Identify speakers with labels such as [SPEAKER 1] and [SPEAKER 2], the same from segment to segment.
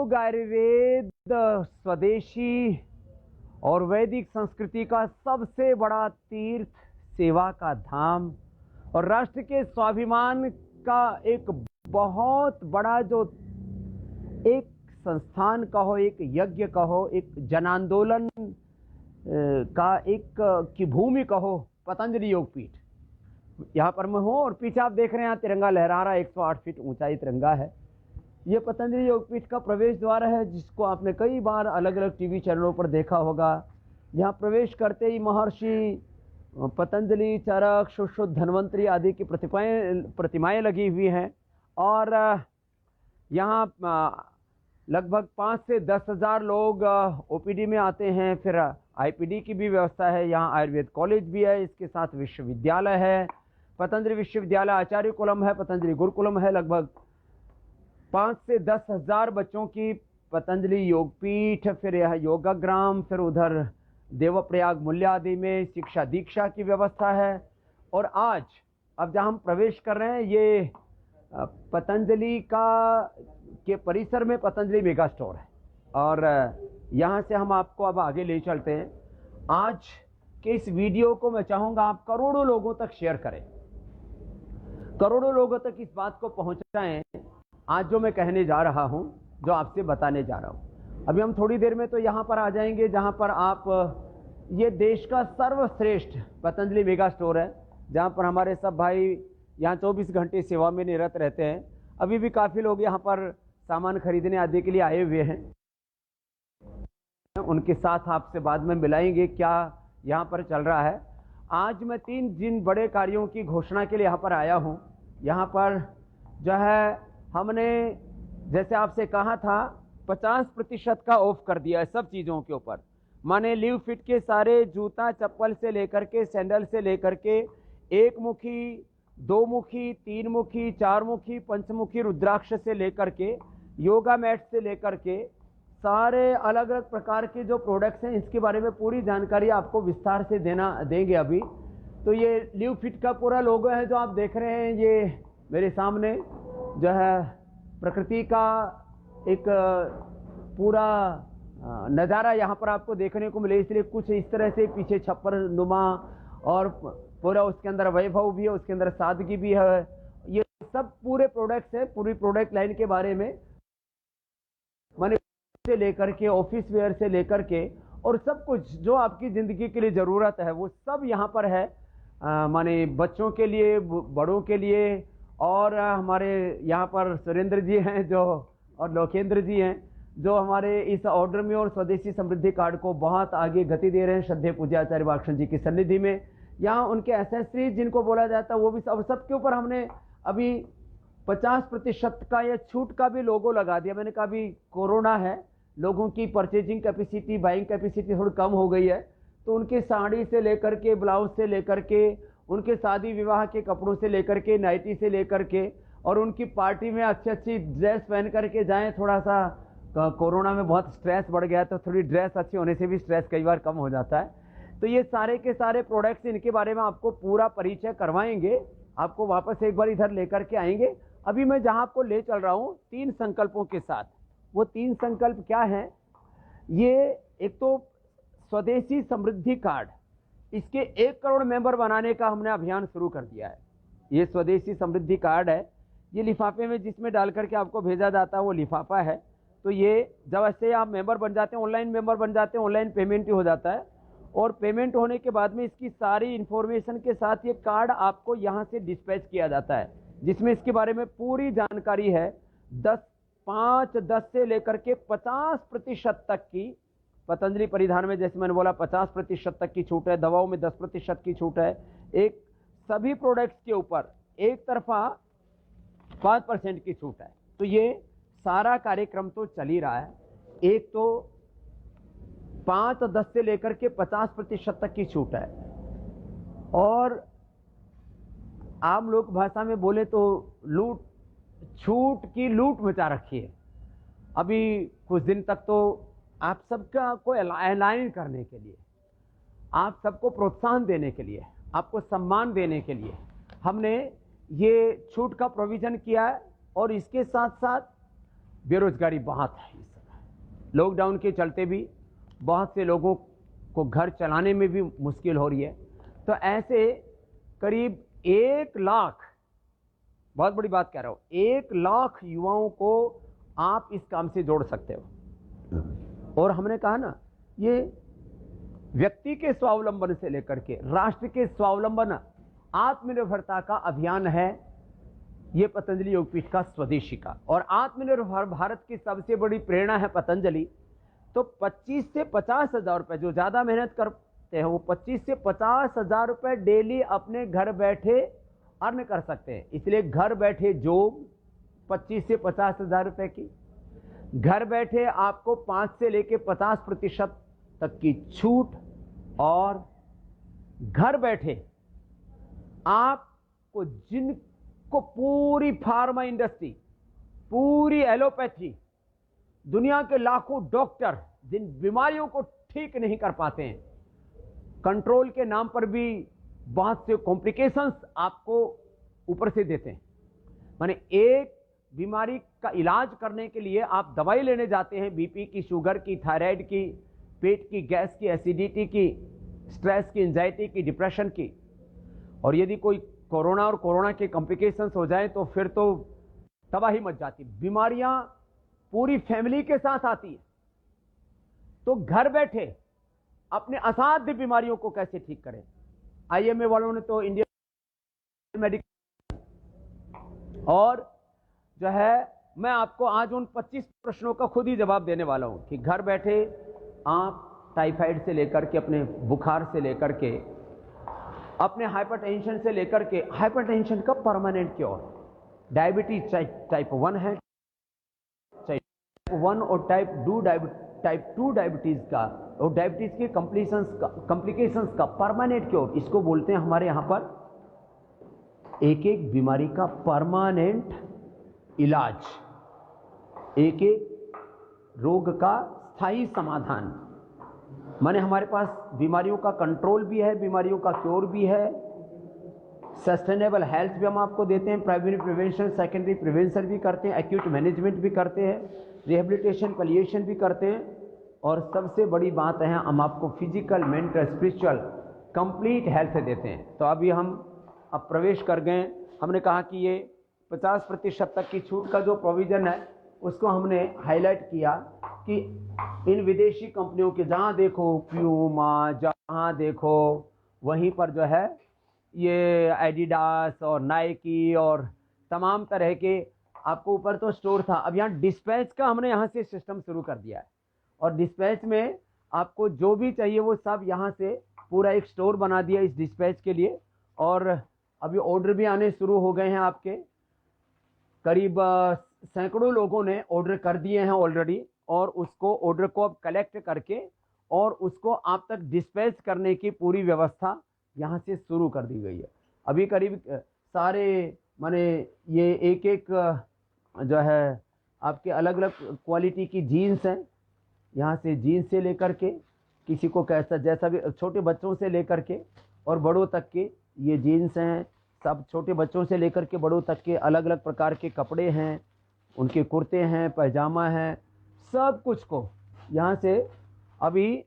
[SPEAKER 1] योग आयुर्वेद स्वदेशी और वैदिक संस्कृति का सबसे बड़ा तीर्थ, सेवा का धाम और राष्ट्र के स्वाभिमान का एक बहुत बड़ा जो एक संस्थान कहो, एक यज्ञ कहो, एक जनांदोलन का एक की भूमि कहो, पतंजलि योगपीठ। यहाँ पर मैं हूँ और पीछे आप देख रहे हैं यहाँ तिरंगा लहरा रहा है। 108 फीट ऊंचाई तिरंगा है। ये पतंजलि योगपीठ का प्रवेश द्वार है, जिसको आपने कई बार अलग अलग टीवी चैनलों पर देखा होगा। यहाँ प्रवेश करते ही महर्षि पतंजलि, चरक, सुश्रुत, धन्वंतरी आदि की प्रतिमाएं लगी हुई हैं और यहाँ लगभग 5 से 10 हज़ार लोग ओपीडी में आते हैं। फिर आईपीडी की भी व्यवस्था है। यहाँ आयुर्वेद कॉलेज भी है, इसके साथ विश्वविद्यालय है, पतंजलि विश्वविद्यालय, आचार्य कुलम है, पतंजलि गुरुकुलम है। लगभग 5 से 10 हज़ार बच्चों की पतंजलि योगपीठ, फिर यह योगाग्राम, फिर उधर देवप्रयाग मूल्यादि में शिक्षा दीक्षा की व्यवस्था है। और आज अब जहाँ हम प्रवेश कर रहे हैं, ये पतंजलि के परिसर में पतंजलि मेगा स्टोर है और यहाँ से हम आपको अब आगे ले चलते हैं। आज के इस वीडियो को मैं चाहूँगा आप करोड़ों लोगों तक शेयर करें, करोड़ों लोगों तक इस बात को पहुँचाएं। आज जो मैं कहने जा रहा हूँ, जो आपसे बताने जा रहा हूँ, अभी हम थोड़ी देर में तो यहाँ पर आ जाएंगे जहाँ पर आप ये देश का सर्वश्रेष्ठ पतंजलि मेगा स्टोर है, जहाँ पर हमारे सब भाई यहाँ 24 घंटे सेवा में निरत रहते हैं। अभी भी काफ़ी लोग यहाँ पर सामान खरीदने आदि के लिए आए हुए हैं। उनके साथ आपसे बाद में मिलाएंगे क्या यहाँ पर चल रहा है। आज मैं 3 जिन बड़े कार्यों की घोषणा के लिए यहाँ पर आया हूँ। यहाँ पर जो है हमने जैसे आपसे कहा था 50% का ऑफ कर दिया है सब चीज़ों के ऊपर। माने लिव फिट के सारे जूता चप्पल से लेकर के, सैंडल से लेकर के, 1 मुखी, 2 मुखी, 3 मुखी, 4 मुखी, पंचमुखी रुद्राक्ष से लेकर के, योगा मैट से लेकर के, सारे अलग अलग प्रकार के जो प्रोडक्ट्स हैं, इसके बारे में पूरी जानकारी आपको विस्तार से देंगे अभी। तो ये लिव फिट का पूरा लोगो है जो आप देख रहे हैं, ये मेरे सामने जो है प्रकृति का एक पूरा नज़ारा यहाँ पर आपको देखने को मिले। इसलिए कुछ इस तरह से पीछे छप्पर नुमा और पूरा उसके अंदर वैभव भी है, उसके अंदर सादगी भी है। ये सब पूरे प्रोडक्ट्स है, पूरी प्रोडक्ट लाइन के बारे में माने से लेकर के, ऑफिस वेयर से लेकर के, और सब कुछ जो आपकी ज़िंदगी के लिए ज़रूरत है वो सब यहाँ पर है। माने बच्चों के लिए, बड़ों के लिए। और हमारे यहाँ पर सुरेंद्र जी हैं जो, और लोकेंद्र जी हैं जो हमारे इस ऑर्डर में और स्वदेशी समृद्धि कार्ड को बहुत आगे गति दे रहे हैं। श्रद्धेय पूज्य आचार्य वात्स्यन जी की सन्निधि में यहाँ उनके एसेसरीज जिनको बोला जाता है वो भी सब, सबके ऊपर हमने अभी 50% का या छूट का भी लोगो लगा दिया। मैंने कहा अभी कोरोना है, लोगों की परचेजिंग कैपेसिटी, बाइंग कैपेसिटी थोड़ी कम हो गई है, तो उनके साड़ी से लेकर के, ब्लाउज से लेकर के, उनके शादी विवाह के कपड़ों से लेकर के, नाइटी से लेकर के, और उनकी पार्टी में अच्छी अच्छी ड्रेस पहन करके जाएं। थोड़ा सा कोरोना में बहुत स्ट्रेस बढ़ गया, तो थोड़ी ड्रेस अच्छी होने से भी स्ट्रेस कई बार कम हो जाता है। तो ये सारे के सारे प्रोडक्ट्स, इनके बारे में आपको पूरा परिचय करवाएंगे, आपको वापस एक बार इधर लेकर के आएंगे। अभी मैं जहाँ आपको ले चल रहा हूँ 3 संकल्पों के साथ। वो 3 संकल्प क्या हैं? ये एक तो स्वदेशी समृद्धि कार्ड, इसके 1 करोड़ मेंबर बनाने का हमने अभियान शुरू कर दिया है। ये स्वदेशी समृद्धि कार्ड है, ये लिफाफे में जिसमें डाल करके आपको भेजा जाता है वो लिफाफा है। तो ये जब ऐसे आप मेंबर बन जाते हैं, ऑनलाइन मेंबर बन जाते हैं, ऑनलाइन पेमेंट ही हो जाता है, और पेमेंट होने के बाद में इसकी सारी इंफॉर्मेशन के साथ ये कार्ड आपको यहाँ से डिस्पैच किया जाता है, जिसमें इसके बारे में पूरी जानकारी है। 10 से लेकर के 50% तक की पतंजलि परिधान में, जैसे मैंने बोला 50% तक की छूट है, दवाओं में 10% की छूट है, एक सभी प्रोडक्ट्स के ऊपर एक तरफा 5% की छूट है। तो ये सारा कार्यक्रम तो चल ही रहा है। एक तो 5 और 10 से लेकर के 50% तक की छूट है, और आम लोक भाषा में बोले तो छूट की लूट मचा रखी है। अभी कुछ दिन तक तो आप सबका को अलाइन करने के लिए, आप सबको प्रोत्साहन देने के लिए, आपको सम्मान देने के लिए हमने ये छूट का प्रोविज़न किया है। और इसके साथ साथ बेरोजगारी बहुत है इस समय, लॉकडाउन के चलते भी बहुत से लोगों को घर चलाने में भी मुश्किल हो रही है। तो ऐसे करीब 1 लाख, बहुत बड़ी बात कह रहा हूं, 1 लाख युवाओं को आप इस काम से जोड़ सकते हो। और हमने कहा ना, ये व्यक्ति के स्वावलंबन से लेकर के राष्ट्र के स्वावलंबन, आत्मनिर्भरता का अभियान है ये पतंजलि योगपीठ का स्वदेशी का। और आत्मनिर्भर भारत की सबसे बड़ी प्रेरणा है पतंजलि। तो 25 से 50 हजार रुपए, जो ज्यादा मेहनत करते हैं वो 25 से 50 हजार रुपए डेली अपने घर बैठे अर्न कर सकते हैं। इसलिए घर बैठे जॉब 25 से 50 हजार रुपए की, घर बैठे आपको 5 से लेके 50% तक की छूट, और घर बैठे आपको जिनको पूरी फार्मा इंडस्ट्री, पूरी एलोपैथी, दुनिया के लाखों डॉक्टर जिन बीमारियों को ठीक नहीं कर पाते हैं, कंट्रोल के नाम पर भी बहुत से कॉम्प्लिकेशंस आपको ऊपर से देते हैं। माने एक बीमारी का इलाज करने के लिए आप दवाई लेने जाते हैं, बीपी की, शुगर की, थायराइड की, पेट की गैस की, एसिडिटी की, स्ट्रेस की, एंजाइटी की, डिप्रेशन की। और यदि कोई कोरोना और कोरोना के कॉम्प्लिकेशंस हो जाए तो फिर तो तबाही मच जाती। बीमारियां पूरी फैमिली के साथ आती है। तो घर बैठे अपने असाध्य बीमारियों को कैसे ठीक करें। आईएमए वालों ने तो इंडियन मेडिकल, और जो है मैं आपको आज उन 25 प्रश्नों का खुद ही जवाब देने वाला हूं कि घर बैठे आप टाइफाइड से लेकर के, अपने बुखार से लेकर के, अपने हाइपरटेंशन से लेकर के, हाइपरटेंशन का परमानेंट क्योर, डायबिटीज टाइप 1 है, टाइप 1 और टाइप 2 डायबिटीज का, और डायबिटीज के कॉम्प्लिकेशंस का परमानेंट क्योर, इसको बोलते हैं हमारे यहां पर एक एक बीमारी का परमानेंट इलाज, एक एक रोग का स्थायी समाधान। माने हमारे पास बीमारियों का कंट्रोल भी है, बीमारियों का क्योर भी है, सस्टेनेबल हेल्थ भी हम आपको देते हैं, प्राइमरी प्रिवेंशन, सेकेंडरी प्रिवेंशन भी करते हैं, एक्यूट मैनेजमेंट भी करते हैं, रिहेबिलिटेशन, पलिएशन भी करते हैं, और सबसे बड़ी बात है हम आपको physical, mental, spiritual complete health देते हैं। तो अभी हम अब प्रवेश कर गए। हमने कहा कि ये 50% तक की छूट का जो प्रोविज़न है उसको हमने हाईलाइट किया कि इन विदेशी कंपनियों के जहाँ देखो प्यूमा, जहाँ देखो वहीं पर जो है ये एडिडास और नाइकी और तमाम तरह के, आपको ऊपर तो स्टोर था, अब यहाँ डिस्पैच का हमने यहाँ से सिस्टम शुरू कर दिया है। और डिस्पैच में आपको जो भी चाहिए वो सब यहाँ से पूरा एक स्टोर बना दिया इस डिस्पैच के लिए। और अभी ऑर्डर भी आने शुरू हो गए हैं आपके, करीब सैकड़ों लोगों ने ऑर्डर कर दिए हैं ऑलरेडी, और उसको ऑर्डर को अब कलेक्ट करके और उसको आप तक डिस्पैच करने की पूरी व्यवस्था यहाँ से शुरू कर दी गई है। अभी करीब सारे माने ये एक एक जो है आपके अलग अलग क्वालिटी की जीन्स हैं, यहाँ से जीन्स से लेकर के किसी को कैसा जैसा भी, छोटे बच्चों से लेकर के और बड़ों तक के ये जीन्स हैं, सब छोटे बच्चों से लेकर के बड़ों तक के अलग अलग प्रकार के कपड़े हैं, उनके कुर्ते हैं, पैजामा हैं, सब कुछ को यहाँ से अभी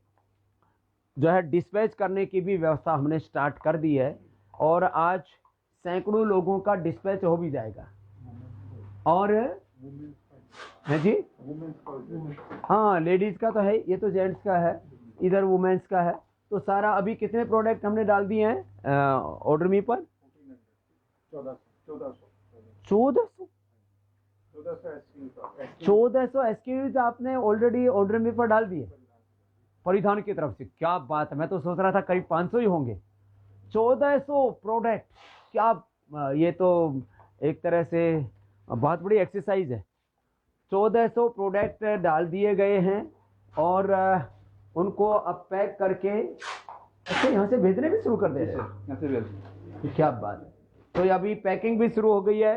[SPEAKER 1] जो है डिस्पैच करने की भी व्यवस्था हमने स्टार्ट कर दी है। और आज सैकड़ों लोगों का डिस्पैच हो भी जाएगा। और है जी, हाँ लेडीज़ का तो है, ये तो जेंट्स का है, इधर वुमेन्स का है। तो सारा अभी कितने प्रोडक्ट हमने डाल दिए हैं ऑर्डर मी पर? 1400 SKUs आपने ऑलरेडी ऑर्डर मी पर डाल दिए परिधान की तरफ से। क्या बात है, मैं तो सोच रहा था करीब 500 ही होंगे। 1400 प्रोडक्ट, क्या ये तो एक तरह से बहुत बड़ी एक्सरसाइज है। 1400 प्रोडक्ट डाल दिए गए हैं और उनको अब पैक करके अच्छा यहाँ से भेजने भी शुरू कर दे रहे हैं। क्या बात है। तो अभी पैकिंग भी शुरू हो गई है,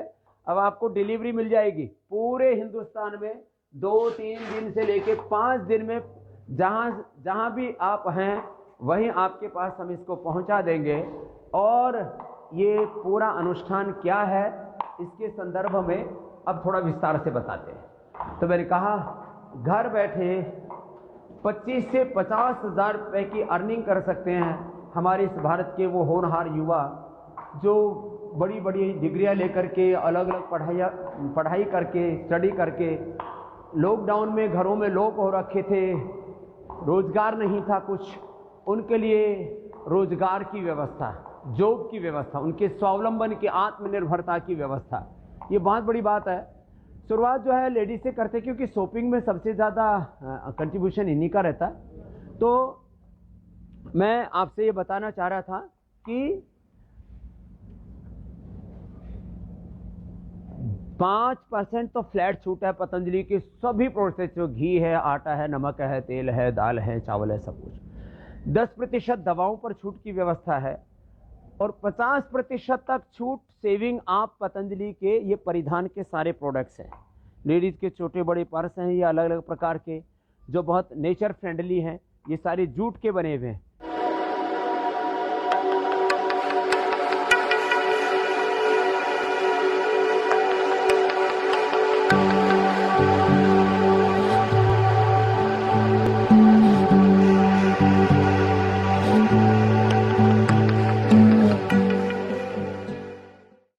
[SPEAKER 1] अब आपको डिलीवरी मिल जाएगी पूरे हिंदुस्तान में 2-3 दिन से लेके 5 दिन में, जहाँ भी आप हैं वहीं आपके पास हम इसको पहुंचा देंगे। और ये पूरा अनुष्ठान क्या है इसके संदर्भ में अब थोड़ा विस्तार से बताते हैं। तो मैंने कहा घर बैठे 25 से 50 हज़ार रुपये की अर्निंग कर सकते हैं। हमारे इस भारत के वो होनहार युवा जो बड़ी बड़ी डिग्रियां लेकर के अलग अलग पढ़ाई करके स्टडी करके लॉकडाउन में घरों में लॉक हो रखे थे, रोजगार नहीं था कुछ, उनके लिए रोजगार की व्यवस्था, जॉब की व्यवस्था, उनके स्वावलंबन की आत्मनिर्भरता की व्यवस्था, ये बहुत बड़ी बात है। शुरुआत जो है लेडीज से करते क्योंकि शॉपिंग में सबसे ज़्यादा कंट्रीब्यूशन इन्हीं का रहता है। तो मैं आपसे ये बताना चाह रहा था कि 5% तो फ्लैट छूट है पतंजलि की सभी प्रोसेस, जो घी है, आटा है, नमक है, तेल है, दाल है, चावल है, सब कुछ। 10% दवाओं पर छूट की व्यवस्था है और 50% तक छूट सेविंग आप पतंजलि के ये परिधान के सारे प्रोडक्ट्स हैं। लेडीज़ के छोटे बड़े पर्स हैं, ये अलग अलग प्रकार के जो बहुत नेचर फ्रेंडली हैं, ये सारे जूट के बने हुए हैं।